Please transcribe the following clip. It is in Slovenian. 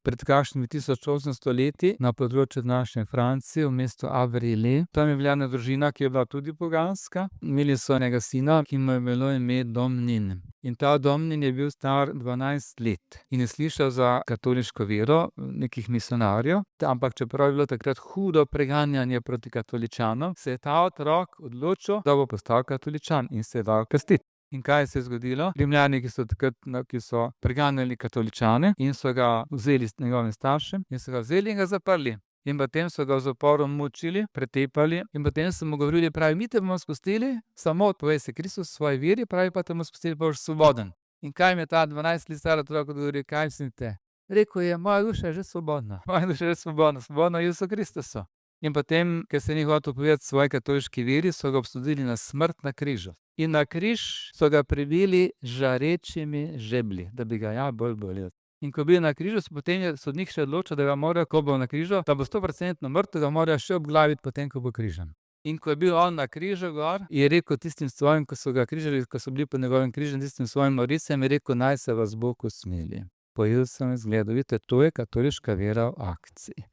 pred kakšnimi 1800 leti na področju današnje Francije v mestu Avrillé. Tam je bila ena družina, ki je bila tudi poganska. Imeli so enega sina, ki mu je bilo ime Domnin. In ta Domnin je bil star 12 let in je slišal za katoliško vero nekih misijonarjev, ampak čeprav je bilo takrat hudo preganjanje proti katoličanom, se je ta otrok odločil, da bo postal katoličan in se je dal krstiti. In kaj se je zgodilo? Rimljani, ki so preganjali katoličane in so ga vzeli z njegovim staršem in so ga vzeli in ga zaprli. In potem so ga v zaporu mučili, pretepali in potem so mu govorili, pravi, mi te bomo spustili, samo odpovej se Kristusu v svoji veri, pravi, pa te bomo spustili, pa boš svoboden. In kaj jim je ta 12 let star otrok odgovoril, kaj mislite? Rekel je, moja duša je že svobodna, moja duša je že svobodna, svobodna v Jezusu Kristusu. In potem, ker se ni hotel odpovedati svoji katoliški veri, so ga obsodili na smrt na križu. In na križ so ga pribili z žarečimi žeblji, da bi ga bolj bolel. In ko je bil na križu, potem je sodnik še odločil, da ga mora, ko bo na križu, da bo 100% mrtev, ga mora še obglaviti, potem ko bo križan. In ko je bil on na križu gor, je rekel tistim svojim, ko so ga križali, ko so bili pod njegovim križem, tistim svojim norilcem, je rekel, naj se vas Bog usmili. Po Jezusovem zgledu, vidite, to je katoliška vera v akciji.